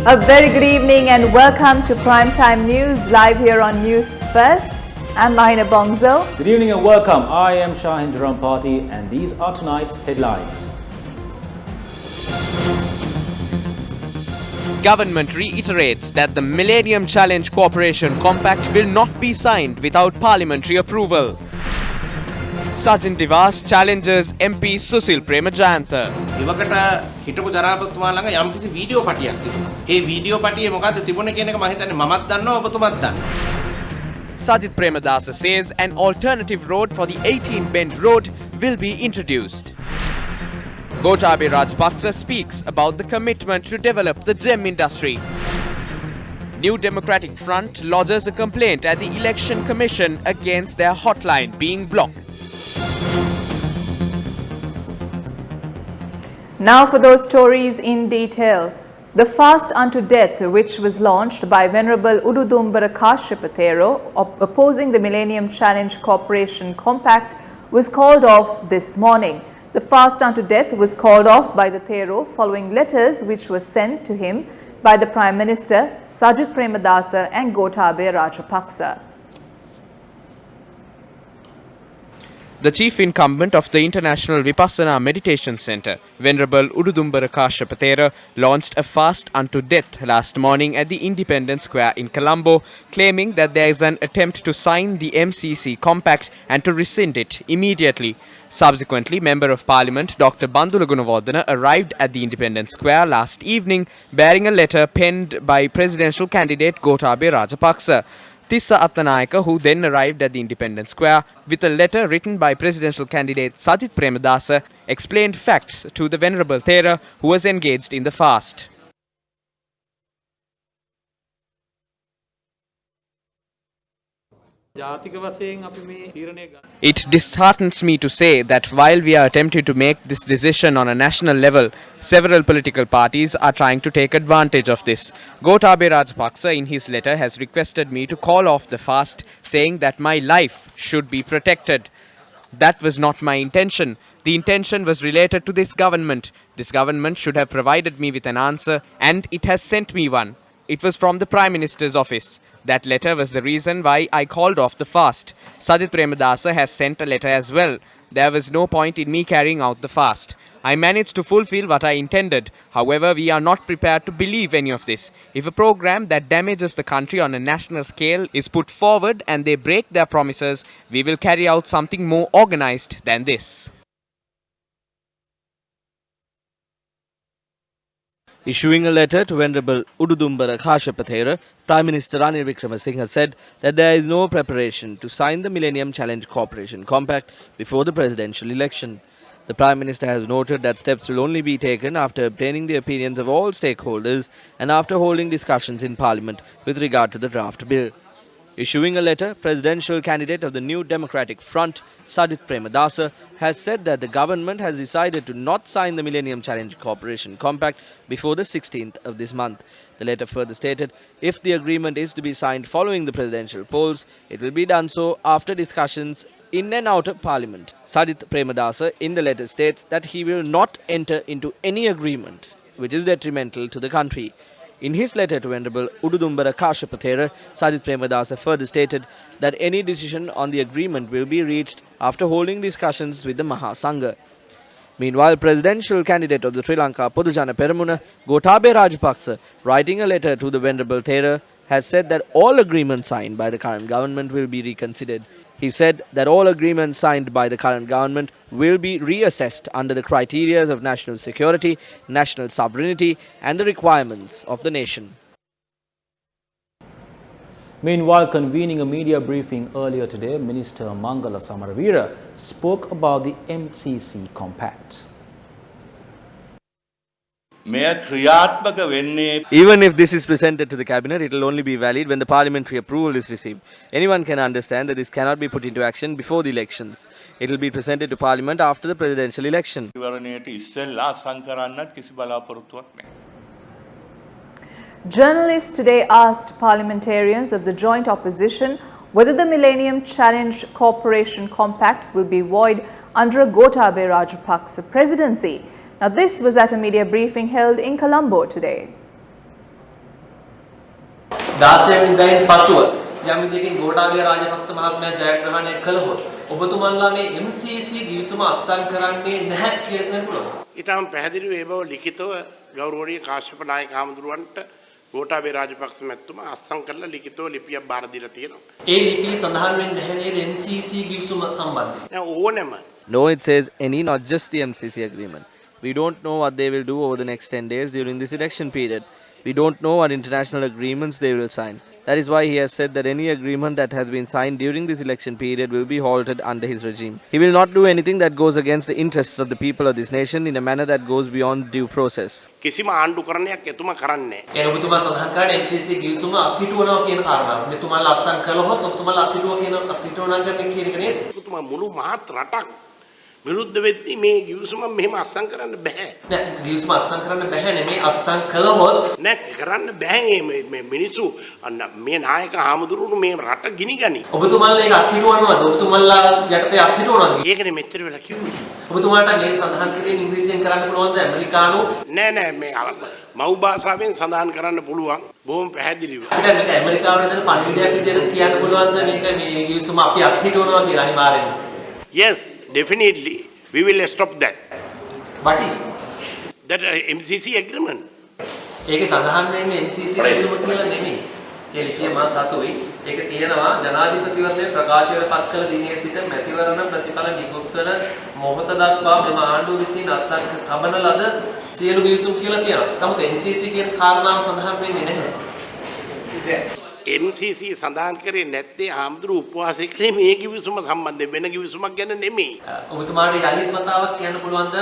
A very good evening and welcome to Primetime News live here on Newsfirst. I'm Mahina Bongzo. Good evening and welcome. I am Shahin Dharampati and these are tonight's headlines. Government reiterates that the Millennium Challenge Cooperation Compact will not be signed without parliamentary approval. Sajin Divas challenges MP Susil Premajayantha. එවකට හිටපු ජනාධිපතිතුමා ළඟ යම්කිසි video පටියක් තිබුණා. ඒ video පටියේ මොකද්ද තිබුණේ කියන එක මම හිතන්නේ මමත් දන්නවා ඔබතුමත් දන්නවා. Sajid Premadasa says an alternative road for the 18 Bend Road will be introduced. Gotabaya Rajapaksa speaks about the commitment to develop the gem industry. New Democratic Front lodges a complaint at the Election Commission against their hotline being blocked. Now for those stories in detail. The fast unto death, which was launched by Venerable Ududumbara Kashyapa Thero, opposing the Millennium Challenge Cooperation Compact, was called off this morning. The fast unto death was called off by the Thero following letters which were sent to him by the Prime Minister, Sajid Premadasa and Gotabaya Rajapaksa. The chief incumbent of the International Vipassana Meditation Center, Venerable Ududumbara Kashyapa Thero, launched a fast unto death last morning at the Independence Square in Colombo, claiming that there is an attempt to sign the MCC compact and to rescind it immediately. Subsequently, Member of Parliament Dr. Bandula Gunawardena arrived at the Independence Square last evening bearing a letter penned by presidential candidate Gotabaya Rajapaksa. Tissa Attanayaka, who then arrived at the Independence Square with a letter written by presidential candidate Sajid Premadasa, explained facts to the Venerable Thero, who was engaged in the fast. It disheartens me to say that while we are attempting to make this decision on a national level, several political parties are trying to take advantage of this. Gotabaya Rajapaksa in his letter has requested me to call off the fast, saying that my life should be protected. That was not my intention. The intention was related to this government. This government should have provided me with an answer, and it has sent me one. It was from the Prime Minister's office. That letter was the reason why I called off the fast. Sajid Premadasa has sent a letter as well. There was no point in me carrying out the fast. I managed to fulfill what I intended. However, we are not prepared to believe any of this. If a program that damages the country on a national scale is put forward and they break their promises, we will carry out something more organized than this. Issuing a letter to Venerable Ududumbara Kashyapa Thero, Prime Minister Ranil Wickremesinghe said that there is no preparation to sign the Millennium Challenge Cooperation Compact before the presidential election. The Prime Minister has noted that steps will only be taken after obtaining the opinions of all stakeholders and after holding discussions in Parliament with regard to the draft bill. Issuing a letter, presidential candidate of the New Democratic Front, Sajid Premadasa, has said that the government has decided to not sign the Millennium Challenge Cooperation Compact before the 16th of this month. The letter further stated, if the agreement is to be signed following the presidential polls, it will be done so after discussions in and out of Parliament. Sajid Premadasa in the letter states that he will not enter into any agreement which is detrimental to the country. In his letter to Venerable Ududumbara Kashyapa Thero, Sajid Premadasa further stated that any decision on the agreement will be reached after holding discussions with the Mahasangha. Meanwhile, presidential candidate of the Sri Lanka Podujana Peramuna, Gotabaya Rajapaksa, writing a letter to the Venerable Thero, has said that all agreements signed by the current government will be reconsidered. He said that all agreements signed by the current government will be reassessed under the criteria of national security, national sovereignty and the requirements of the nation. Meanwhile, convening a media briefing earlier today, Minister Mangala Samaravira spoke about the MCC Compact. මෙය ක්‍රියාත්මක වෙන්නේ Even if this is presented to the cabinet, it will only be valid when the parliamentary approval is received. Anyone can understand that this cannot be put into action before the elections. It will be presented to parliament after the presidential election. විවරණයට ඉස්සෙල්ලා අසං කරන්නත් කිසි බලාපොරොත්තුවක් නැහැ. Journalists today asked parliamentarians of the joint opposition whether the Millennium Challenge Cooperation Compact will be void under a Gotabaya Rajapaksa presidency. Now, this was at a media briefing held in Colombo today. 16 වෙනිදායින් පසුව යම් විදියකින් ගෝඨාභය රාජපක්ෂ මහත්මයා ජයග්‍රහණය කළහොත් ඔබතුමන්ලා මේ MCC ගිවිසුම අත්සන් කරන්නේ නැහැ කියන පුළුවන්. ඊටම පැහැදිලිව ඒ බව ලිඛිතව ගෞරවනීය කාශ්‍යප නායක හමුදුරන්ට ගෝඨාභය රාජපක්ෂ මැතිතුමා අත්සන් කරලා ලිඛිතව ලිපියක් බාර දීලා තියෙනවා. ඒ ලිපියේ සඳහන් වෙන්නේ නැහැ නේද MCC ගිවිසුම සම්බන්ධයෙන්? දැන් ඕනෙම No, it says any, not just the MCC agreement. We don't know what they will do over the next 10 days during this election period. We don't know what international agreements they will sign. That is why he has said that any agreement that has been signed during this election period will be halted under his regime. He will not do anything that goes against the interests of the people of this nation in a manner that goes beyond due process. කිසිම ආණ්ඩුකරණයක් එතුමා කරන්නේ නැහැ. ඒ ඔබතුමා සඳහන් කරන්නේ MCC ගිවිසුම අත්හිටුවනවා කියන කාරණාව. මෙතුමාලා අත්සන් කළහොත් ඔබතුමාලා අත්හිටුවා කියන අත්හිටුවනවා කියන එක නේද? එතුමා මුළු මහත් රටක් විරුද්ධ වෙද්දී මේ ගිවිසුම මෙහෙම අත්සන් කරන්න බෑ. නෑ ගිවිසුම අත්සන් කරන්න බෑ නෙමේ අත්සන් කළහොත් නෑ කරන්න බෑ මේ මිනිස්සු මේ නායක හමුදුරුවෝ මේ රට ගිනි ගනි. ඔබතුමාලා ඒක අත්හිටුවනවද? ඔබතුමාලා යටතේ අත්හිටුවනවද? ඒකනේ මෙච්චර වෙලා කිව්වේ. ඔබතුමාට මේ සඳහන් කිරීම ඉංග්‍රීසියෙන් කරන්න පුළුවන්ද? ඇමරිකානු නෑ මේ මව් භාෂාවෙන් සඳහන් කරන්න පුළුවන්. බොහොම පැහැදිලිව. අපිට මේක ඇමරිකාවට දෙන පණිවිඩයක් විදිහට කියන්න පුළුවන්ද මේක මේ ගිවිසුම අපි අත්හිටුවනවා කියලා අනිවාර්යෙන්ම? Yes, definitely we will stop that. What is That MCC agreement. ඒකේ සඳහන් වෙන්නේ MCC ගිවිසුම කියලා නෙමෙයි. ඒ ලිපිය මා සතුයි. ඒක තියෙනවා ජනාධිපතිවරණය ප්‍රකාශයට පත් කළ දිනේ සිට මැතිවරණ ප්‍රතිඵල නිකුත් වන මොහොත දක්වා මෙම ආණ්ඩුව විසින් අත්සන් තබන ලද සියලු ගිවිසුම් කියලා තියෙනවා. නමුත් MCC කියන කාරණාව සඳහන් වෙන්නේ නැහැ. MCC සඳහන් කරේ නැත්තේ ආම්දුරු උපවාසය කරේ මේ කිවිසුම සම්බන්ධයෙන් වෙන කිවිසුමක් ගැන නෙමෙයි. ඔබතුමාට යලිත් වතාවක් කියන්න පුළුවන්ද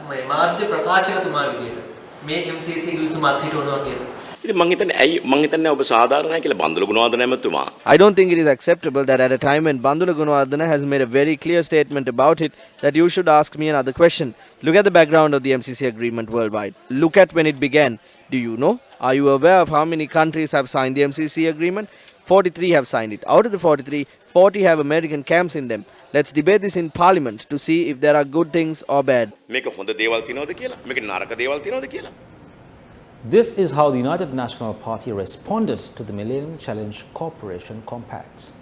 මේ මාධ්‍ය ප්‍රකාශකතුමා විදිහට මේ MCC කිවිසුම අත්හිටවනවා කියලා? ඉතින් මං හිතන්නේ ඔබ සාධාරණයි කියලා Bandula Gunawardena ඇමතුමා. I don't think it is acceptable that at a time when Bandula Gunawardena has made a very clear statement about it, that you should ask me another question. Look at the background of the MCC agreement worldwide. Look at when it began. Do you know? Are you aware of how many countries have signed the MCC agreement? 43 have signed it. Out of the 43, 40 have American camps in them. Let's debate this in parliament to see if there are good things or bad. මේක හොඳ දේවල් තියනවද කියලා? මේක නරක දේවල් තියනවද කියලා? This is how the United National Party responded to the Millennium Challenge Cooperation Compacts.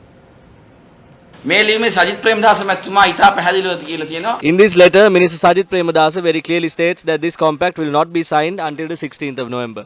මේ ලියුමේ සජිත් ප්‍රේමදාස මැතිතුමා ඉතා පැහැදිලිව කියලා තියෙනවා. In this letter, Minister Sajith Premadasa very clearly states that this compact will not be signed until the 16th of November.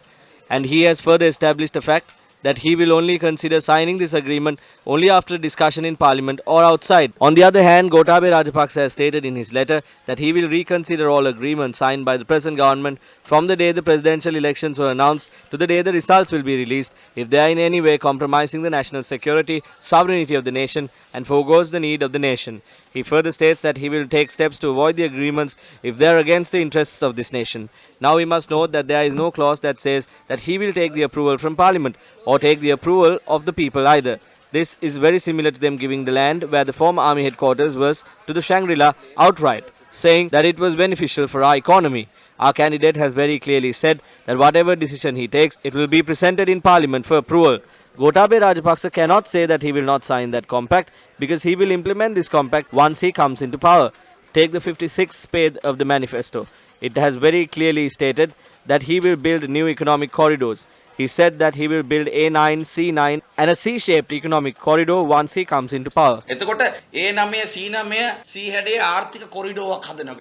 And he has further established the fact that he will only consider signing this agreement only after discussion in parliament or outside. On the other hand, Gotabaya Rajapaksa has stated in his letter that he will reconsider all agreements signed by the present government from the day the presidential elections were announced to the day the results will be released if they are in any way compromising the national security, sovereignty of the nation and forgoes the need of the nation. He further states that he will take steps to avoid the agreements if they are against the interests of this nation. Now we must note that there is no clause that says that he will take the approval from parliament or take the approval of the people either. This is very similar to them giving the land where the former army headquarters was to the Shangri-La outright, saying that it was beneficial for our economy. Our candidate has very clearly said that whatever decision he takes, it will be presented in parliament for approval. Gotabaya Rajapaksa cannot say that he will not sign that compact because he will implement this compact once he comes into power. Take the 56th page of the manifesto. It has very clearly stated that he will build new economic corridors. He said that he will build A9, C9 and a C-shaped economic corridor once he comes into power. එතකොට A9 C9 C හැඩේ ආර්ථික කොරිඩෝවක් හදනවා.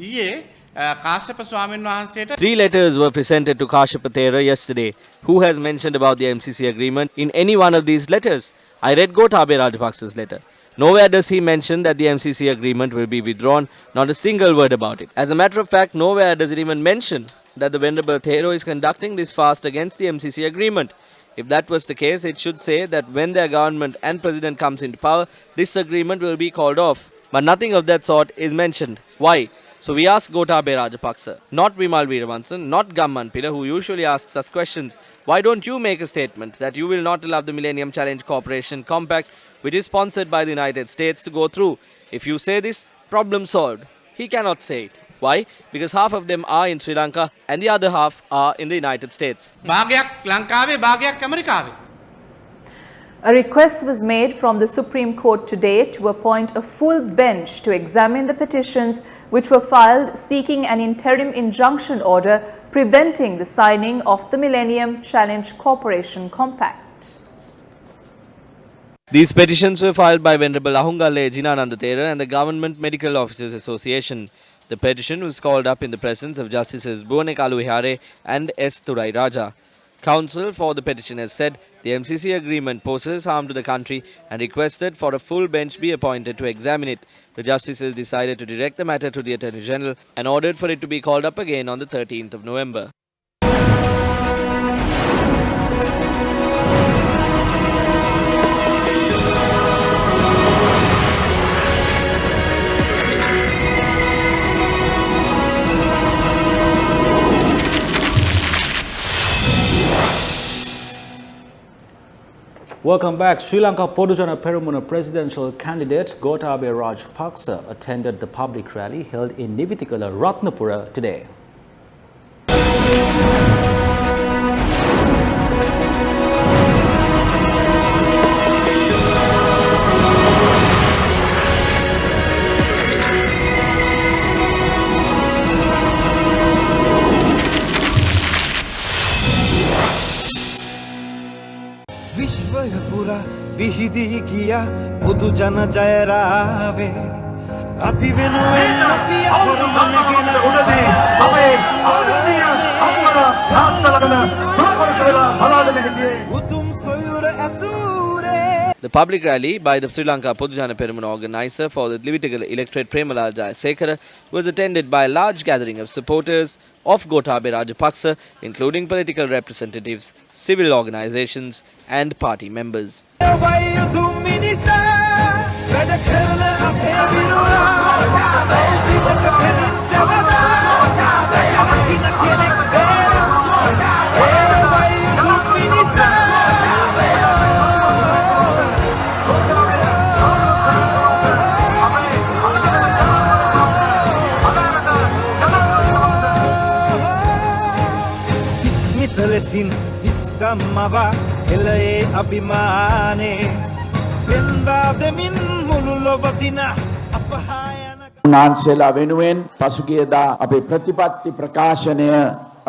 ඊයේ කාශ්‍යප ස්වාමීන් වහන්සේට 3 letters were presented to Kashyapa Thera yesterday. Who has mentioned about the MCC agreement in any one of these letters? I read Gotabaya Rajapaksa's letter. Nowhere does he mention that the MCC agreement will be withdrawn, not a single word about it. As a matter of fact, nowhere does it even mention that the Venerable Thero is conducting this fast against the MCC agreement. If that was the case, it should say that when their government and president comes into power, this agreement will be called off. But nothing of that sort is mentioned. Why? So we asked Gotabaya Rajapaksa, not Vimal Veeramansan, not Gamman Pilla, who usually asks us questions, why don't you make a statement that you will not allow the Millennium Challenge Cooperation Compact, which is sponsored by the United States, to go through? If you say this, problem solved. He cannot say it. Why? Because half of them are in Sri Lanka and the other half are in the United States. භාගයක් ලංකාවේ භාගයක් ඇමරිකාවේ. A request was made from the Supreme Court today to appoint a full bench to examine the petitions which were filed seeking an interim injunction order preventing the signing of the Millennium Challenge Cooperation Compact. These petitions were filed by Venerable Ahungalle Jinanandathera and the Government Medical Officers Association. The petition was called up in the presence of Justices Bhuwane Kaluwihare and S. Thurai Raja. Counsel for the petition has said the MCC agreement poses harm to the country and requested for a full bench be appointed to examine it. The justices decided to direct the matter to the Attorney General and ordered for it to be called up again on the 13th of November. Welcome back. Sri Lanka Podujana Peramuna presidential candidate Gotabaya Rajapaksa attended the public rally held in Nivitikala, Ratnapura today. විශ්වයපුර විහිදී ගියා බුදු ජන ජයරාවේ අපි වෙනුවෙන් අපි අතරමනගෙන උඩදී අපේ ආදරණීය අම්මලා තාත්තලාගෙන ප්‍රාපරක වෙලා බලාගෙන හිටියේ උතුම් සොයුර ඇසූරේ. The public rally by the Sri Lanka Podujana Peramuna organizer for the Livitigala electorate Premalal Jayasekara was attended by a large gathering of supporters of Gotabaya Rajapaksa, including political representatives, civil organizations and party members. ලෙසින් විස්දම්මවා එළයේ අභිමානේ පෙන්වා දෙමින් මුළු ලොව දින අපහායන උන්වහන්සේලා වෙනුවෙන් පසුගියදා අපේ ප්‍රතිපත්ති ප්‍රකාශනය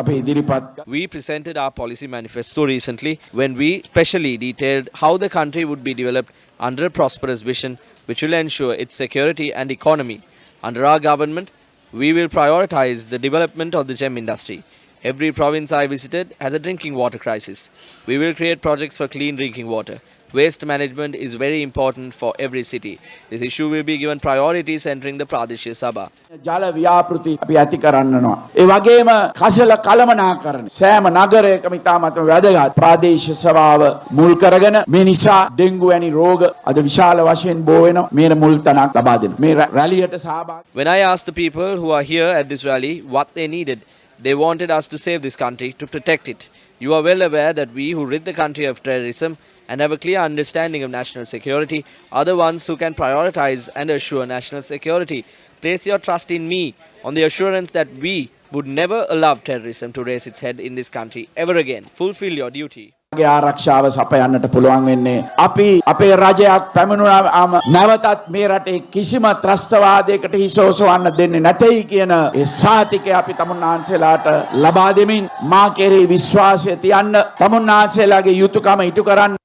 අපේ ඉදිරිපත්. We presented our policy manifesto recently when we specially detailed how the country would be developed under a prosperous vision which will ensure its security and economy. Under our government, we will prioritize the development of the gem industry. Every province I visited has a drinking water crisis. We will create projects for clean drinking water. Waste management is very important for every city. This issue will be given priority centering the Pradeshya Sabha. ජල ව්‍යාපෘති අපි ඇති කරන්නනවා. ඒ වගේම කසල කළමනාකරණ සෑම නගරයකම ඉතාමත් වැදගත් ප්‍රාදේශීය සභාව මුල් කරගෙන මේ නිසා ඩෙන්ගු වැනි රෝග අද විශාල වශයෙන් බෝ වෙනවා. මේන මුල් තනක් ලබා දෙන්න. මේ රැලියට සහභාගී. When I asked the people who are here at this rally what they needed, they wanted us to save this country, to protect it. You are well aware that we who rid the country of terrorism and have a clear understanding of national security are the ones who can prioritize and assure national security. Place your trust in me on the assurance that we would never allow terrorism to raise its head in this country ever again. Fulfill your duty. ආරක්ෂාව සපයන්නට පුළුවන් වෙන්නේ අපි අපේ රජයක් පැමිණුණාම නැවතත් මේ රටේ කිසිම ත්‍රස්තවාදයකට හිස ඔසවන්න දෙන්නේ නැtei කියන ඒ සාතිකය අපි තමුන්නාන්සේලාට ලබා දෙමින් මා කෙරෙහි විශ්වාසය තියන්න තමුන්නාන්සේලාගේ යුතුයකම ඉටු කරන්න.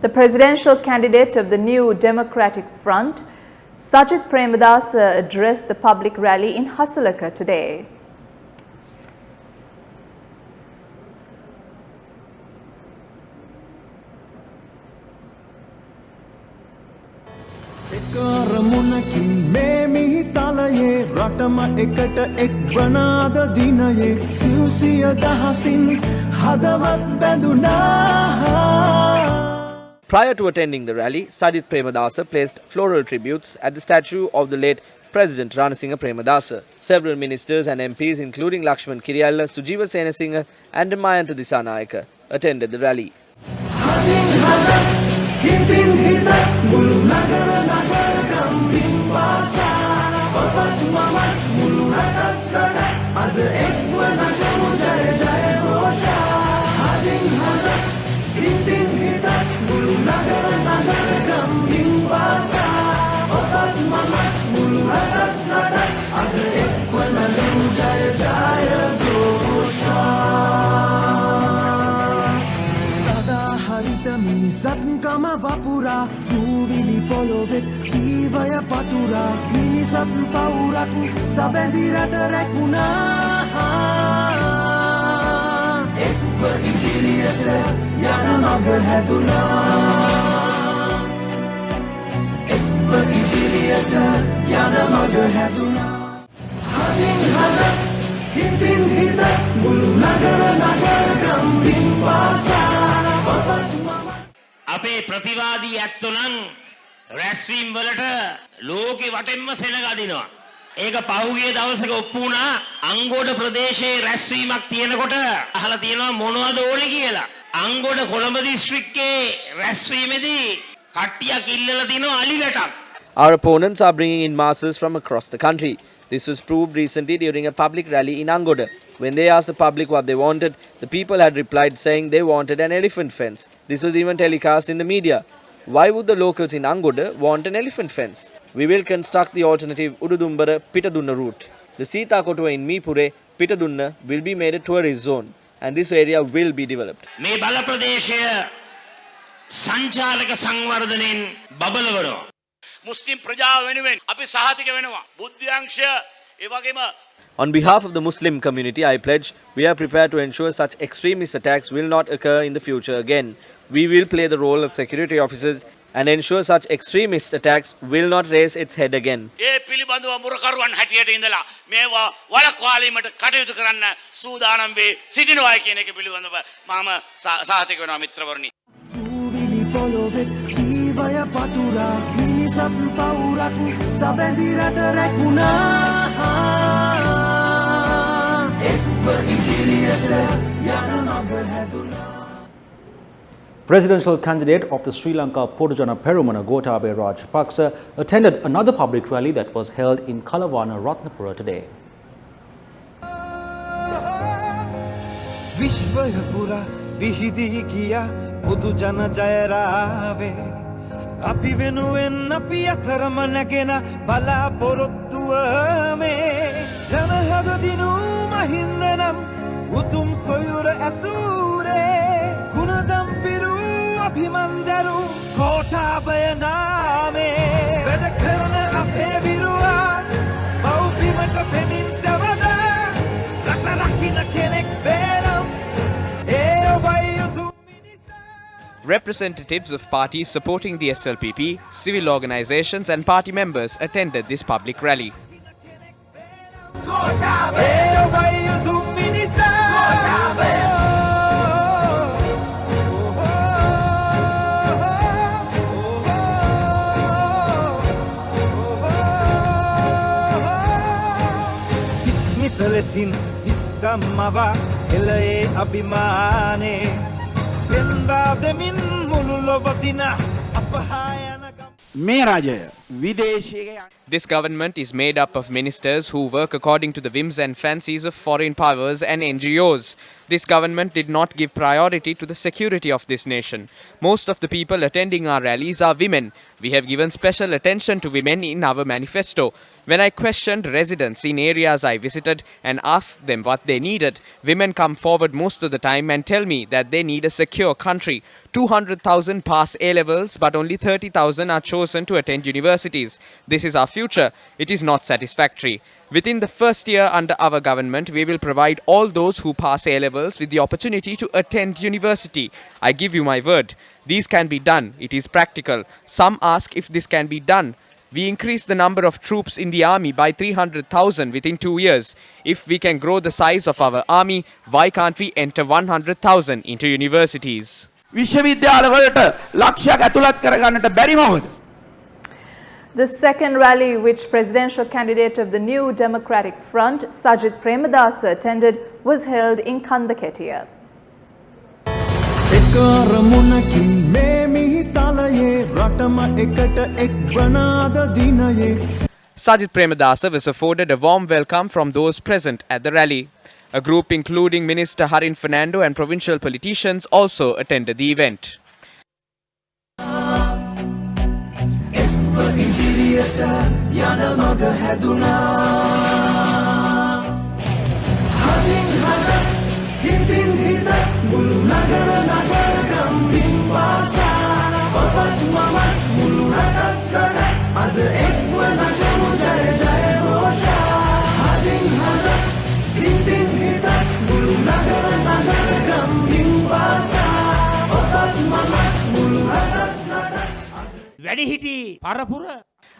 The presidential candidate of the New Democratic Front, Sajith Premadasa, addressed the public rally in Hasalaka today. කරමුණකින් මේ මිහි තලයේ රටම එකට එක් වනාද දිනයේ සිව්සිය දහසින් හදවත් බැඳුනා. Prior to attending the rally, Sajith Premadasa placed floral tributes at the statue of the late President Ranasinghe Premadasa. Several ministers and MPs including Lakshman Kiriyalla, Sujeewa Senasinghe and Mayantha Disanayaka attended the rally. Minisat vapura duvili polovet jivaya patura minisat paurak sabendirata rekuna ekwa idiriyata yana maga haduna ekwa idiriyata yana maga haduna hadin hada hitin hita mulu nagara gambin pasa අපේ ප්‍රතිවාදී ඇත්තෝ නම් රැස්වීම් වලට ලෝකෙ වටෙන්ම සෙනග අදිනවා. ඒක පහුගිය දවසක ඔප්පු වුණා අංගොඩ ප්‍රදේශයේ රැස්වීමක් තියෙනකොට අහලා තියෙනවා මොනවද ඕනේ කියලා. අංගොඩ කොළඹ දිස්ත්‍රික්කයේ රැස්වීමේදී කට්ටියක් ඉල්ලලා තිනවා අලි වැටක්. Our opponents are bringing in masses from across the country. This was proved recently during a public rally in Angoda. When they asked the public what they wanted, the people had replied saying they wanted an elephant fence. This was even telecast in the media. Why would the locals in Angoda want an elephant fence? We will construct the alternative Ududumbara Pitadunna route. The Sitakotua in Meepure, Pitadunna will be made a tourist zone and this area will be developed. මේ බල ප්‍රදේශය සංචාරක සංවර්ධනයෙන් බබලවනවා. මුස්ලිම් ප්‍රජාව වෙනුවෙන් අපි සහතික වෙනවා. බුද්ධාංශය ඒ වගේම On behalf of the Muslim community, I pledge we are prepared to ensure such extremist attacks will not occur in the future again. We will play the role of security officers and ensure such extremist attacks will not raise its head again. ඒ පිළිබඳව මුරකරුවන් හැටියට ඉඳලා මේවා වළක්වාලීමට කටයුතු කරන්න සූදානම් වේ සිටිනවා කියන එක පිළිබඳව මම සහතික වෙනවා මිත්‍රවරුනි. duvili polovet jivaya patura minisat paurak sabendirata rekuna Presidential candidate of the Sri Lanka Podujana Peramuna Gotabaya Rajapaksa attended another public rally that was held in Kalawana, Ratnapura today. Vishwaya pura vihidi kiya Podujana jayarave api venuwen api atharama nagena balaporottuwa me janahada dinu mahinnanam utum soyura asure gunadam piru abhimandaru Gotabaya name weda karana ape viruwa baupimata penin savada rata rakina kenek beram e obayu Representatives of parties supporting the SLPP, civil organizations and party members attended this public rally. Lesin istamava elae abhimane penda demin mululovatina apahayana මේ රජය විදේශීය This government is made up of ministers who work according to the whims and fancies of foreign powers and NGOs. This government did not give priority to the security of this nation. Most of the people attending our rallies are women. We have given special attention to women in our manifesto. When I questioned residents in areas I visited and asked them what they needed, women come forward most of the time and tell me that they need a secure country. 200,000 pass A-levels, but only 30,000 are chosen to attend universities. This is our future. It is not satisfactory. Within the first year under our government, we will provide all those who pass A-levels with the opportunity to attend university. I give you my word. These can be done. It is practical. Some ask if this can be done. We increased the number of troops in the army by 300,000 within 2 years. If we can grow the size of our army, why can't we enter 100,000 into universities? විශ්වවිද්‍යාලවලට ලක්ෂයක් ඇතුළත් කරගන්නට බැරි මොකද? The second rally, which presidential candidate of the New Democratic Front, Sajid Premadasa, attended, was held in Kandaketiya. Sajid Premadasa was afforded a warm welcome from those present at the rally. A group including Minister Harin Fernando and provincial politicians also attended the event.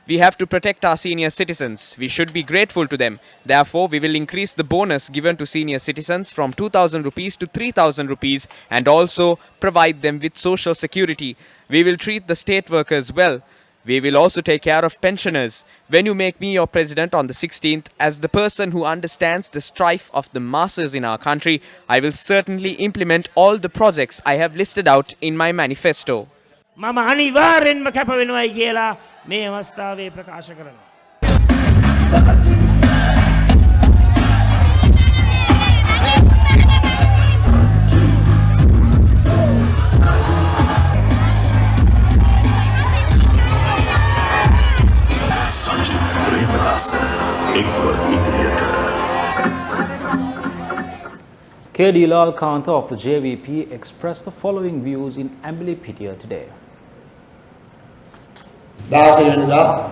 We have to protect our senior citizens. We should be grateful to them. Therefore, we will increase the bonus given to senior citizens from 2,000 rupees to 3,000 rupees and also provide them with social security. We will treat the state workers well. We will also take care of pensioners. When you make me your president on the 16th, as the person who understands the strife of the masses in our country, I will certainly implement all the projects I have listed out in my manifesto. මම අනිවාර්යෙන්ම කැප වෙනවයි කියලා මේ අවස්ථාවේ ප්‍රකාශ කරනවා. Sajid Premadasa, එක්ව ඉදිරියට. KD Lalkantha of the JVP expressed the following views in Ambilipitia today.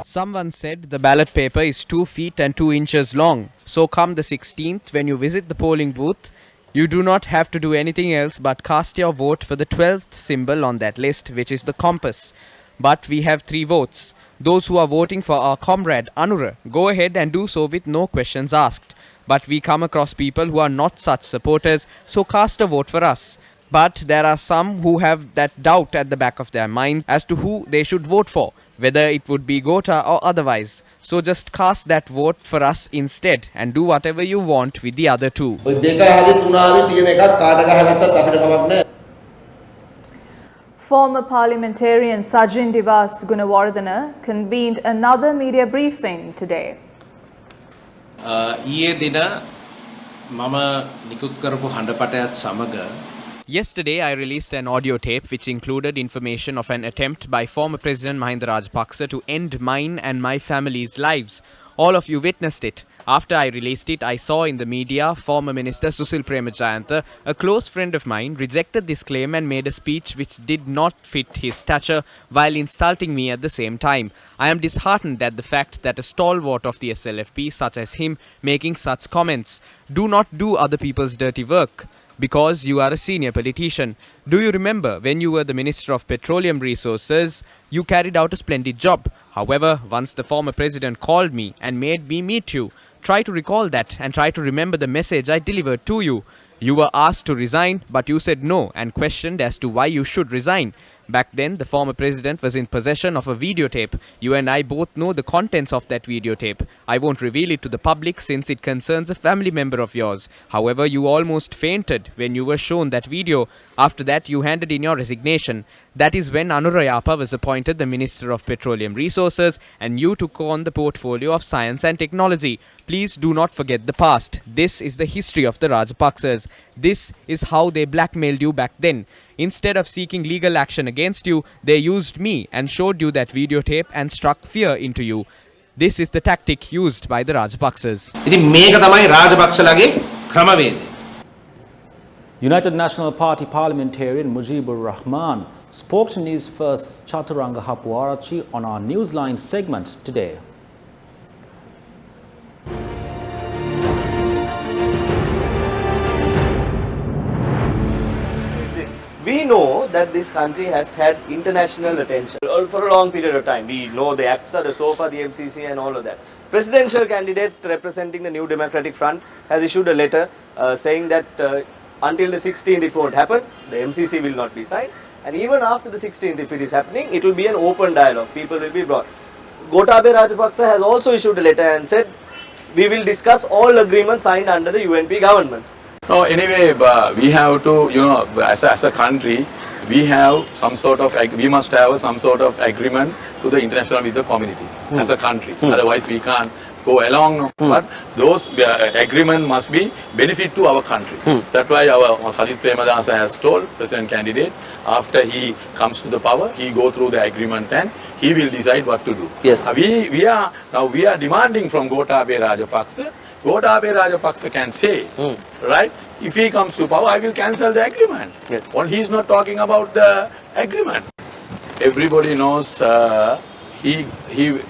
Someone said the ballot paper is 2 feet and 2 inches long. So come the 16th, when you visit the polling booth, you do not have to do anything else but cast your vote for the 12th symbol on that list, which is the compass. But we have 3 votes. Those who are voting for our comrade Anura, go ahead and do so with no questions asked. But we come across people who are not such supporters, so cast a vote for us. But there are some who have that doubt at the back of their mind as to who they should vote for, whether it would be Gota or otherwise. So just cast that vote for us instead and do whatever you want with the other 2. Former parliamentarian Sajin Divas Gunawardena convened another media briefing today. ඊයේ දින මම නිකුත් කරපු හඬපටයත් සමග Yesterday, I released an audio tape which included information of an attempt by former President Mahinda Rajapaksa to end mine and my family's lives. All of you witnessed it. After I released it, I saw in the media former Minister Susil Premajayantha, a close friend of mine, rejected this claim and made a speech which did not fit his stature while insulting me at the same time. I am disheartened at the fact that a stalwart of the SLFP such as him making such comments. Do not do other people's dirty work, because you are a senior politician. Do you remember when you were the Minister of Petroleum Resources, you carried out a splendid job. However, once the former president called me and made me meet you, try to recall that and try to remember the message I delivered to you. You were asked to resign, but you said no and questioned as to why you should resign. Back then, the former president was in possession of a videotape. You and I both know the contents of that videotape. I won't reveal it to the public since it concerns a family member of yours. However, you almost fainted when you were shown that video. After that, you handed in your resignation. That is when Anurayapa was appointed the Minister of Petroleum Resources and you took on the portfolio of Science and Technology. Please do not forget the past. This is the history of the Rajapaksas. This is how they blackmailed you back then. Instead of seeking legal action against you, they used me and showed you that videotape and struck fear into you. This is the tactic used by the Rajapaksas. ඉතින් මේක තමයි රාජපක්ෂලගේ ක්‍රමවේදය. United National Party parliamentarian Mujibur Rahman spoke to Newsfirst's Chaturanga Hapuarachi on our Newsline segment today. We know that this country has had international attention for a long period of time. We know the AXA, the SOFA, the MCC and all of that. Presidential candidate representing the New Democratic Front has issued a letter saying that until the 16th it won't happen, the MCC will not be signed, and even after the 16th if it is happening, it will be an open dialogue, people will be brought. Gotabaya Rajapaksa has also issued a letter and said, we will discuss all agreements signed under the UNP government. No, anyway, we have to, as a country, we have some sort of, we must have some sort of agreement to the international with the community as a country. Otherwise, we can't go along. But those agreement must be benefit to our country. That's why our Sajith Premadasa has told President candidate, after he comes to the power, he go through the agreement and he will decide what to do. Yes. We are demanding from Gotabaya Rajapaksa. Gotabaya Rajapaksa can say, right, if he comes to power, I will cancel the agreement. Yes. Well, he is not talking about the agreement. Everybody knows he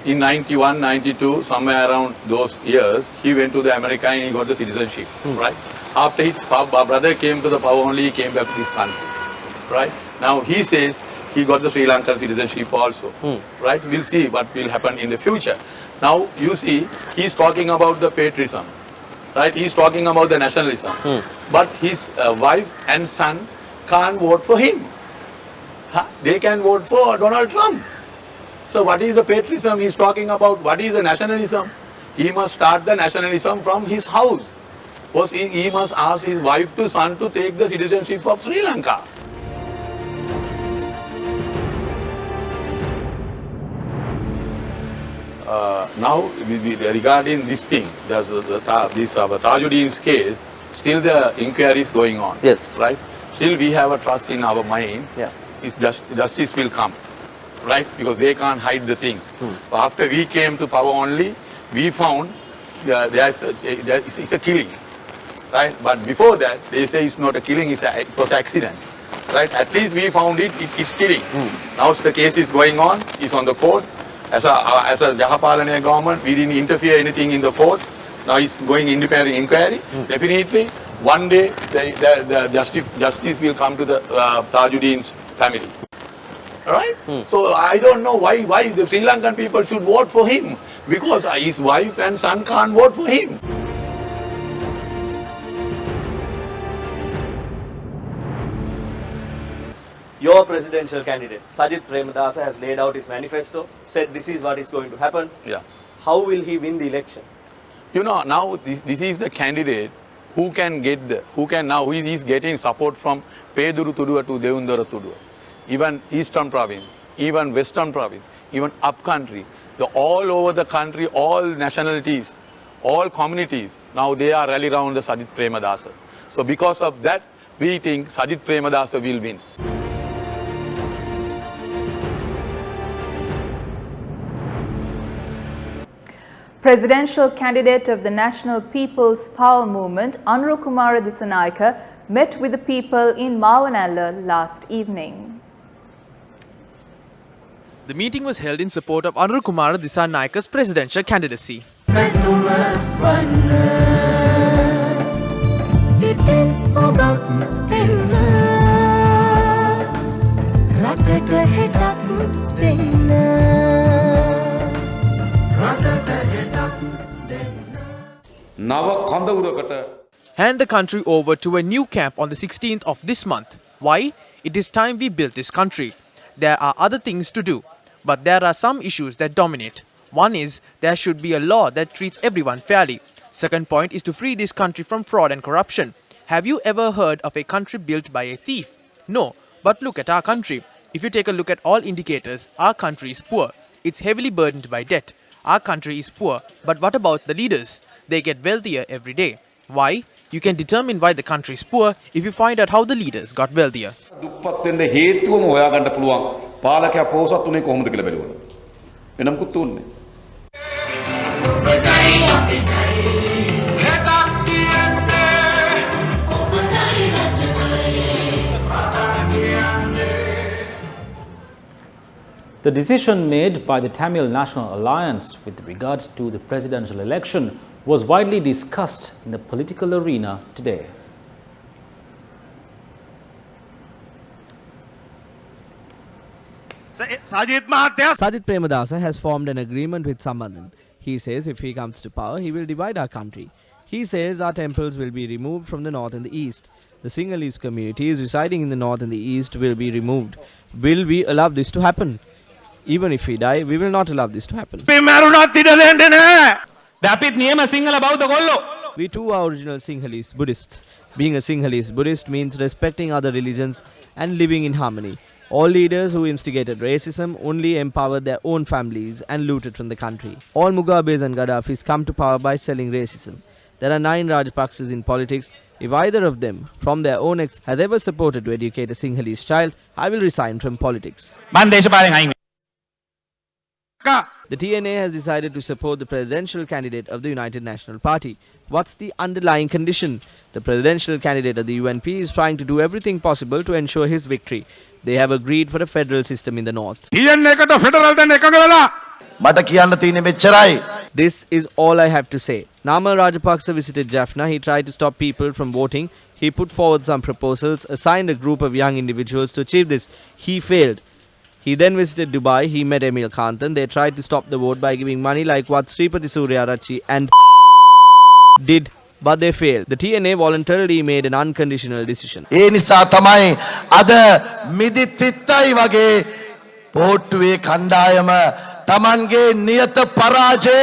in 91, 92, somewhere around those years, he went to the America and he got the citizenship, right? After his brother came to the power only, he came back to this country, right? Now he says he got the Sri Lankan citizenship also, right? We'll see what will happen in the future. Now you see, he's talking about the patriotism, right? He's talking about the nationalism, but his wife and son can't vote for him. They can vote for Donald Trump. So what is the patriotism he's talking about? What is the nationalism? He must start the nationalism from his house. First, he must ask his wife to son to take the citizenship of Sri Lanka. Now, regarding this thing, this Tajuddin's case, still the inquiry is going on. Yes. Right? Still we have a trust in our mind. Yeah. Justice will come. Right? Because they can't hide the things. After we came to power only, we found it's a killing. Right? But before that, they say it's not a killing, it was an accident. Right? At least we found it's killing. Now the case is going on, it's on the court. As a Jahapalane government, we didn't interfere anything in the court. Now it's going independent inquiry. Definitely, one day the justice will come to the Tajuddin's family. Alright? So I don't know why the Sri Lankan people should vote for him. Because his wife and son can't vote for him. Your presidential candidate, Sajith Premadasa, has laid out his manifesto, said this is what is going to happen. Yeah. How will he win the election? Now this is the candidate who is getting support from Peduru Tudua to Devundara Tudua. Even Eastern Province, even Western Province, even upcountry, all over the country, all nationalities, all communities, now they are rallying around the Sajith Premadasa. So because of that, we think Sajith Premadasa will win. Presidential candidate of the National People's Power Movement, Anurukumara Dissanayake, met with the people in Mavanalla last evening. The meeting was held in support of Anurukumara Dissanayaka's presidential candidacy. Hand the country over to a new camp on the 16th of this month. Why? It is time we built this country. There are other things to do, but there are some issues that dominate. One is there should be a law that treats everyone fairly. Second point is to free this country from fraud and corruption. Have you ever heard of a country built by a thief? No, but look at our country. If you take a look at all indicators, our country is poor. It's heavily burdened by debt. Our country is poor, but what about the leaders? They get wealthier every day. Why? You can determine why the country is poor if you find out how the leaders got wealthier. The decision made by the Tamil National Alliance with regards to the presidential election was widely discussed in the political arena today. Sajith Premadasa has formed an agreement with Sambandhan. He says if he comes to power, he will divide our country. He says our temples will be removed from the north and the east. The Sinhalese communities residing in the north and the east will be removed. Will we allow this to happen? Even if we die, we will not allow this to happen. We too are original Sinhalese Buddhists. Being a Sinhalese Buddhist means respecting other religions and living in harmony. All leaders who instigated racism only empowered their own families and looted from the country. All Mugabes and Gaddafis come to power by selling racism. There are 9 Rajapaksas in politics. If either of them, from their own has ever supported to educate a Sinhalese child, I will resign from politics. The TNA has decided to support the presidential candidate of the United National Party. What's the underlying condition? The presidential candidate of the UNP is trying to do everything possible to ensure his victory. They have agreed for a federal system in the north. This is all I have to say. Nama Rajapaksa visited Jaffna. He tried to stop people from voting. He put forward some proposals, assigned a group of young individuals to achieve this. He failed. He then visited Dubai. He met Emil Kanthan. They tried to stop the vote by giving money like what Sripati Suryarachi and did, but they failed. The TNA voluntarily made an unconditional decision. තමන්ගේ නියත පරාජය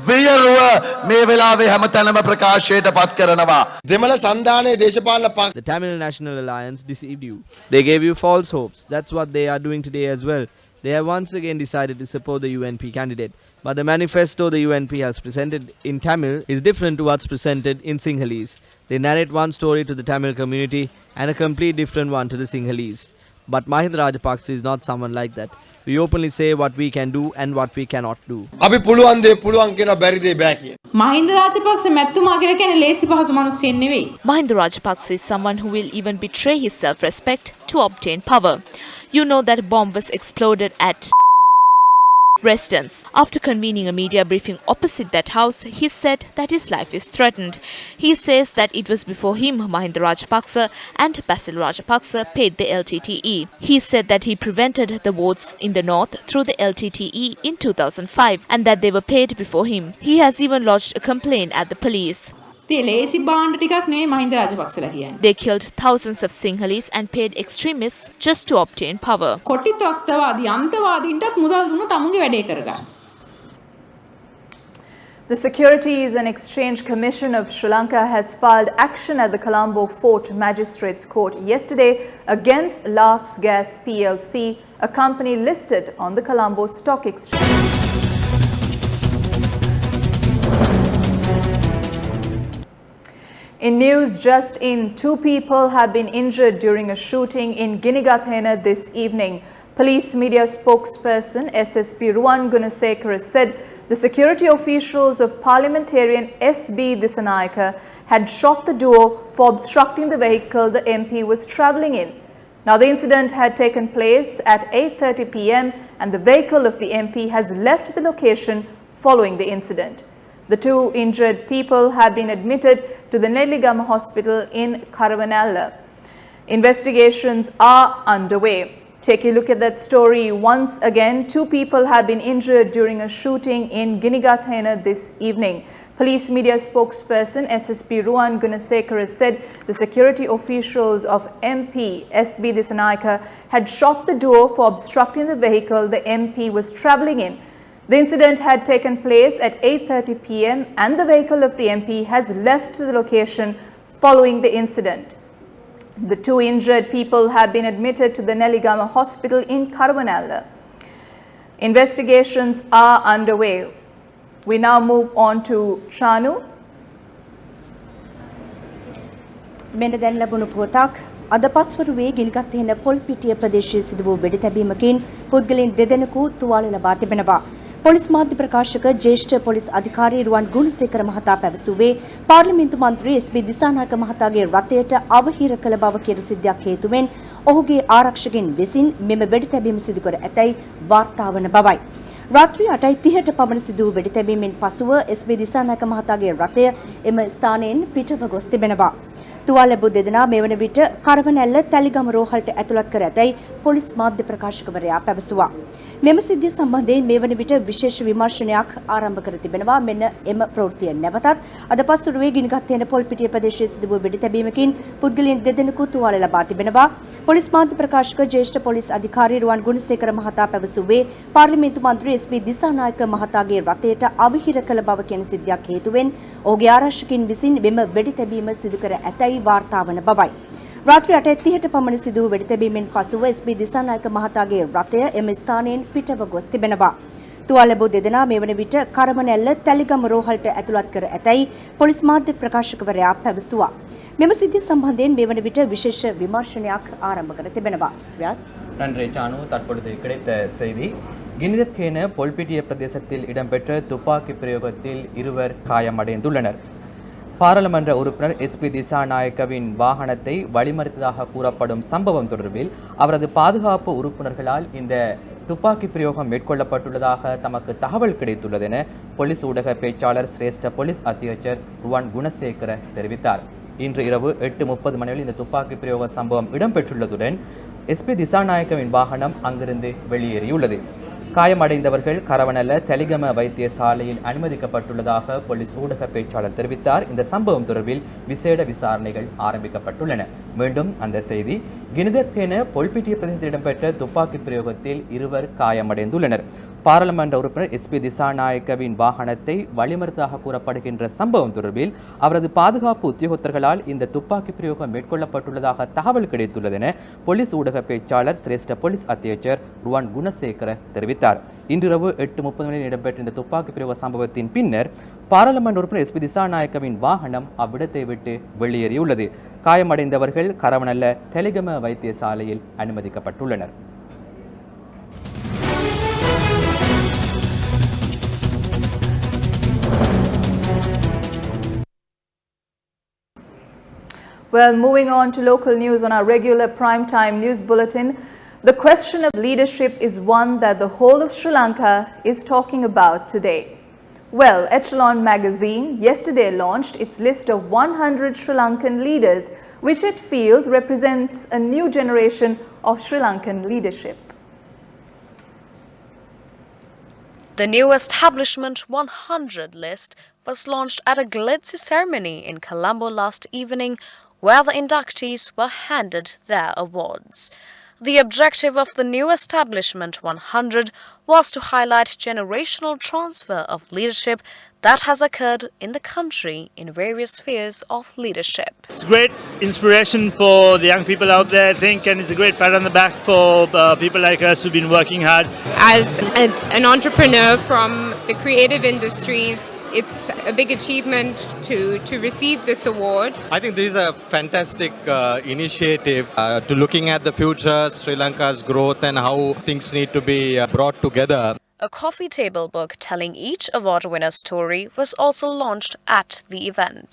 වියරුව මේ වෙලාවේ හැමතැනම ප්‍රකාශයට පත් කරනවා. දෙමළ සන්ධානයේ දේශපාලන පක්ෂ The Tamil National Alliance deceived you. They gave you false hopes. That's what they are doing today as well. They have once again decided to support the UNP candidate. But the manifesto the UNP has presented in Tamil is different to what's presented in Sinhalese. They narrate one story to the Tamil community and a complete different one to the Sinhalese. But Mahinda Rajapaksa is not someone like that. We openly say what we can do and what we cannot do. අපි පුළුවන් දේ පුළුවන් කියන බැරි දේ බෑ කියන. Mahinda Rajapaksa මැතිතුමා කියලා කියන්නේ ලේසි පහසු මිනිස්සෙක් නෙවෙයි. Mahinda Rajapaksa is someone who will even betray his self-respect to obtain power. You know that a bomb was exploded at residence. After convening a media briefing opposite that house, he said that his life is threatened. He says that it was before him, Mahinda Rajapaksa and Basil Rajapaksa paid the LTTE. He said that he prevented the votes in the north through the LTTE in 2005 and that they were paid before him. He has even lodged a complaint at the police. ලේසි බාණ්ඩ ටිකක් නෙවෙයි මහින්ද රාජපක්ෂලා කියන්නේ. They killed thousands of Sinhalese and paid extremists just to obtain power. කොටි ත්‍රස්තවාදී අන්තවාදීන්ටත් මුදල් දුන්න තමුන්ගේ වැඩේ කරගන්න. The Securities and Exchange Commission of Sri Lanka has filed action at the Colombo Fort Magistrates Court yesterday against Laughs Gas PLC, a company listed on the Colombo Stock Exchange. In news just in, 2 people have been injured during a shooting in Ginigathena this evening. Police media spokesperson SSP Ruwan Gunasekara said the security officials of parliamentarian SB Disanayaka had shot the duo for obstructing the vehicle the MP was travelling in. Now the incident had taken place at 8:30 p.m. and the vehicle of the MP has left the location following the incident. The 2 injured people have been admitted to the Nelligama Hospital in Karavanalla. Investigations are underway. Take a look at that story once again. 2 people have been injured during a shooting in Ginigathena this evening. Police media spokesperson SSP Ruwan Gunasekara said the security officials of MP SB Disanayaka had shot the duo for obstructing the vehicle the MP was travelling in. The incident had taken place at 8:30 p.m. and the vehicle of the MP has left the location following the incident. The 2 injured people have been admitted to the Nelligama Hospital in Karavanalla. Investigations are underway. We now move on to Shanu. මෙන්න දැන් ලැබුණු පුවතක් අද පස්වරුවේ ගිනිගත්හෙන පොල්පිටිය ප්‍රදේශයේ සිදු වූ වෙඩිතැබීමකින් පුද්ගලයන් 2 දෙනෙකු තුවාල ලබා තිබෙනවා. පොලිස් මාධ්‍ය ප්‍රකාශක ජ්‍යෙෂ්ඨ පොලිස් අධිකාරී රුවන් ගුණසේකර මහතා පැවසුවේ පාර්ලිමේන්තු මන්ත්‍රී එස්.බී. දිසානායක මහතාගේ රථයට අවහිර කළ බව කියන සිද්ධියක් හේතුවෙන් ඔහුගේ ආරක්ෂකයන් විසින් මෙම වෙඩිතැබීම සිදු කර ඇතැයි වාර්තා වන බවයි. රාත්‍රී 8:30ට පමණ සිදු වූ වෙඩිතැබීමෙන් පසුව එස්.බී. දිසානායක මහතාගේ රථය එම ස්ථානයෙන් පිටව ගොස් තිබෙනවා. තුවාල ලැබූ 2 දෙනා මෙවන විට කරවනැල්ල තැලිගම රෝහලට ඇතුළත් කර ඇතැයි පොලිස් මාධ්‍ය ප්‍රකාශකවරයා පැවසුවා. මෙම සිද්ධිය සම්බන්ධයෙන් මේ වන විට විශේෂ විමර්ශනයක් ආරම්භ කර තිබෙනවා. මෙන්න එම ප්‍රවෘත්තිය නැවතත් අද පස්වරුවේ ගිනිගත් තැන පොල්පිටිය ප්‍රදේශයේ සිදු වූ වෙඩි තැබීමකින් පුද්ගලයන් දෙදෙනෙකු තුවාල ලබා තිබෙනවා. පොලිස් මාධ්‍ය ප්‍රකාශක ජ්‍යෙෂ්ඨ පොලිස් අධිකාරී රුවන් ගුණසේකර මහතා පැවසුවේ පාර්ලිමේන්තු මන්ත්‍රී SP දිසානායක මහතාගේ රථයට අවහිර කළ බව කියන සිද්ධියක් හේතුවෙන් ඔහුගේ ආරක්ෂකින් විසින් මෙම වෙඩි තැබීම සිදු කර ඇතැයි වාර්තා වන බවයි. රාත්‍රී 8:30ට පමණ සිදු වූ වෙඩි තැබීමෙන් පසුව SP දිසානායක මහතාගේ රථය එම ස්ථානයෙන් පිටව ගොස් තිබෙනවා. තුවාල ලැබූ දෙදෙනා මේ වන විට කරමනැල්ල තැලිගම රෝහලට ඇතුළත් කර ඇතැයි පොලිස් මාධ්‍ය ප්‍රකාශකවරයා පැවසුවා. මෙම සිද්ධිය සම්බන්ධයෙන් මේ වන විට විශේෂ විමර්ශනයක් ආරම්භ කර තිබෙනවා. நன்றி சானு. தற்பொழுது கிடைத்த செய்தி கினிதற்கேன பொல்பிட்டிய பிரதேசத்தில் இடம்பெற்ற துப்பாக்கி பிரயோகத்தில் இருவர் காயமடைந்துள்ளனர். பாராளுமன்ற உறுப்பினர் SP திசாநாயக்கவின் வாகனத்தை வழிமறித்ததாக கூறப்படும் சம்பவம் தொடர்பில் அவரது பாதுகாப்பு உறுப்பினர்களால் இந்த துப்பாக்கி பிரயோகம் மேற்கொள்ளப்பட்டுள்ளதாக தமக்கு தகவல் கிடைத்துள்ளது என போலீஸ் ஊடக பேச்சாளர் சிரேஷ்ட போலீஸ் அத்தியட்சர் ருவான் குணசேகர தெரிவித்தார். இன்று இரவு 8:30 மணியில் இந்த துப்பாக்கி பிரயோக சம்பவம் இடம்பெற்றுள்ளதுடன் SP திசாநாயக்கவின் வாகனம் அங்கிருந்து வெளியேறியுள்ளது. காயமடைந்தவர்கள் கரவனல்ல தெலிகம வைத்தியசாலையில் அனுமதிக்கப்பட்டுள்ளதாக போலீஸ் ஊடக பேச்சாளர் தெரிவித்தார். இந்த சம்பவம் தொடர்பில் விசேட விசாரணைகள் ஆரம்பிக்கப்பட்டுள்ளன. மீண்டும் அந்த செய்தி கினிதற்கென பொல்பிட்டிய பிரதேசத்தில் இடம்பெற்ற துப்பாக்கி பிரயோகத்தில் இருவர் காயமடைந்துள்ளனர். பாராளுமன்ற உறுப்பினர் SP திசாநாயக்கவின் வாகனத்தை வழிமறித்ததாக கூறப்படுகின்ற சம்பவம் தொடர்பில் அவரது பாதுகாப்பு உத்தியோகத்தர்களால் இந்த துப்பாக்கி பிரயோகம் மேற்கொள்ளப்பட்டுள்ளதாக தகவல் கிடைத்துள்ளது என போலீஸ் ஊடக பேச்சாளர் சிரேஷ்ட போலீஸ் அத்தியட்சர் ருவான் குணசேகர தெரிவித்தார். இன்றிரவு 8:30 மணியில் இடம்பெற்ற இந்த துப்பாக்கி பிரயோக சம்பவத்தின் பின்னர் பாராளுமன்ற உறுப்பினர் SP திசாநாயக்கவின் வாகனம் அவ்விடத்தை விட்டு வெளியேறியுள்ளது. காயமடைந்தவர்கள் கரவனல்ல தெலிகம வைத்தியசாலையில் அனுமதிக்கப்பட்டுள்ளனர். Well, moving on to local news on our regular primetime news bulletin, the question of leadership is one that the whole of Sri Lanka is talking about today. Well, Echelon magazine yesterday launched its list of 100 Sri Lankan leaders, which it feels represents a new generation of Sri Lankan leadership. The new Establishment 100 list was launched at a glitzy ceremony in Colombo last evening, where the inductees were handed their awards. The objective of the new Establishment 100 was to highlight generational transfer of leadership that has occurred in the country in various spheres of leadership. It's great inspiration for the young people out there, I think, and it's a great pat on the back for people like us who've been working hard. As an entrepreneur from the creative industries, it's a big achievement to receive this award. I think this is a fantastic initiative to looking at the future, Sri Lanka's growth and how things need to be brought together. A coffee table book telling each award winner's story was also launched at the event.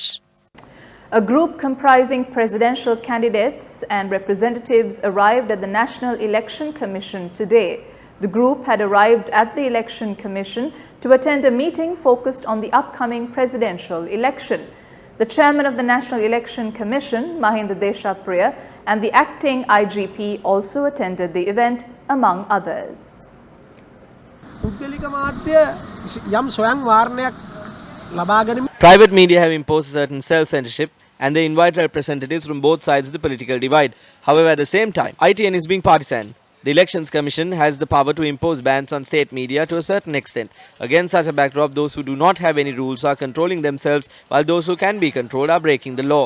A group comprising presidential candidates and representatives arrived at the National Election Commission today. The group had arrived at the Election Commission to attend a meeting focused on the upcoming presidential election. The chairman of the National Election Commission, Mahinda Deshapriya, and the acting IGP also attended the event, among others. Private media have imposed certain self-censorship and they invite representatives from both sides of the political divide. However, at the same time, ITN is being partisan. The Elections Commission has the power to impose bans on state media to a certain extent. Against such a backdrop, those who do not have any rules are controlling themselves, while those who can be controlled are breaking the law.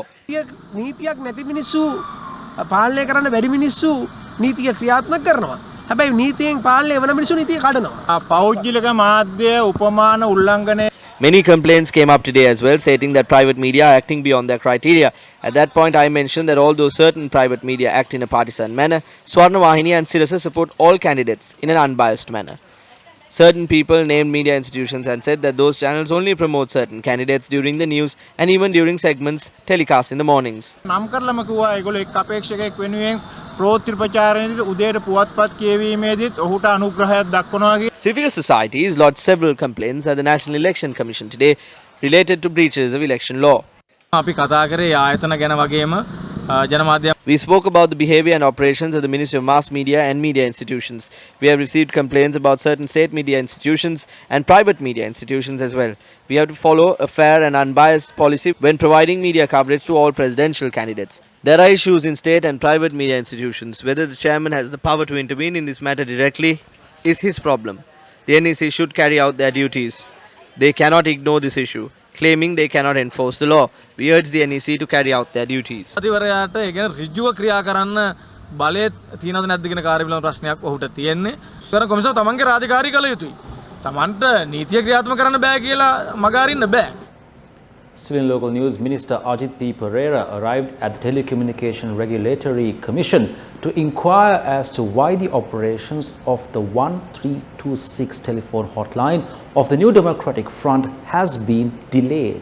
Many complaints came up today as well, stating that private media are acting beyond their criteria. At that point, I mentioned that although certain private media act in a partisan manner, Swarnavahini and Sirasa support all candidates in an unbiased manner. Certain people named media institutions and said that those channels only promote certain candidates during the news and even during segments telecast in the mornings. Civil societies lodged several complaints at the National Election Commission today related to breaches of election law. අපි කතා කරේ ආයතන ගැන වගේම We spoke about the behavior and operations of the Ministry of Mass Media and media institutions. We have received complaints about certain state media institutions and private media institutions as well. We have to follow a fair and unbiased policy when providing media coverage to all presidential candidates. There are issues in state and private media institutions. Whether the chairman has the power to intervene in this matter directly is his problem. The NEC should carry out their duties. They cannot ignore this issue, claiming they cannot enforce the law. We urge the NEC to carry out their duties. අතිවරයාට ඒ කියන්නේ ඍජුව ක්‍රියා කරන්න බලය තියනවද නැද්ද කියන කාර්ය පිළිබඳ ප්‍රශ්නයක් ඔහුට තියෙන්නේ. ඒකන කොමිසම තමන්ගේ රාජකාරී කළ යුතුයි. තමන්ට නීතිය ක්‍රියාත්මක කරන්න බෑ කියලා මග අරින්න බෑ. Still in local news, Minister Ajit P. Pereira arrived at the Telecommunication Regulatory Commission to inquire as to why the operations of the 1326 telephone hotline of the New Democratic Front has been delayed.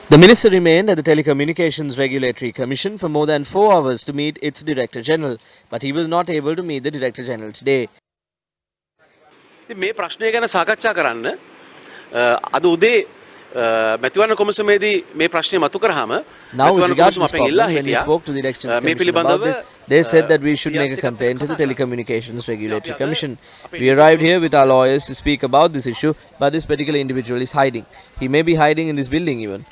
The minister remained at the Telecommunications Regulatory Commission for more than 4 hours to meet its Director General, but he was not able to meet the Director General today. මේ ප්‍රශ්නය ගැන සාකච්ඡා කරන්න අද උදේ මැතිවරණ කොමිසමේදී මේ ප්‍රශ්නය මතු කරාම Now with regards to this problem, when we spoke to the Elections Commission about this, they said that we should make a complaint to the Telecommunications Regulatory Commission. We arrived here with our lawyers to speak about this issue, but this particular individual is hiding. He may be hiding in this building even.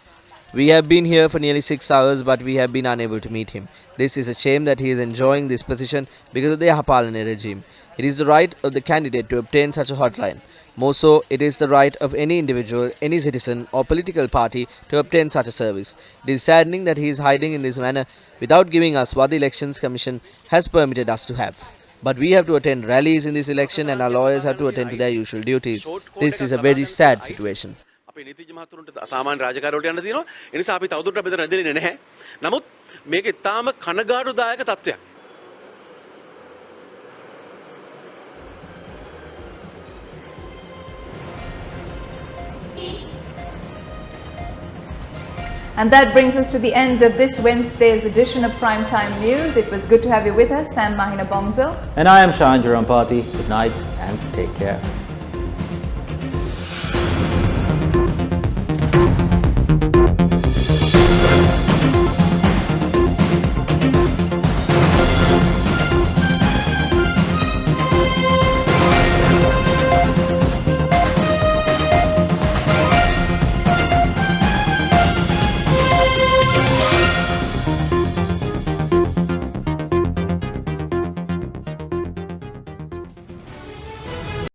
We have been here for nearly 6 hours, but we have been unable to meet him. This is a shame that he is enjoying this position because of the Yahapalana regime. It is the right of the candidate to obtain such a hotline. More so, it is the right of any individual, any citizen or political party to obtain such a service. It is saddening that he is hiding in this manner without giving us what the Elections Commission has permitted us to have. But we have to attend rallies in this election and our lawyers have to attend to their usual duties. This is a very sad situation. අපේ නීතිඥ මහතුරුන්ට සාමාන්‍ය රාජකාරියට යන්න තියෙනවා. ඒ නිසා අපි තවදුරටත් මෙතන රැඳෙන්නේ නැහැ. නමුත් මේක ඉතාම කනගාටුදායක තත්ත්වයක්. And that brings us to the end of this Wednesday's edition of Primetime News. It was good to have you with us. I'm Mahina Bongzo. And I am Shahan Jarampati. Good night and take care.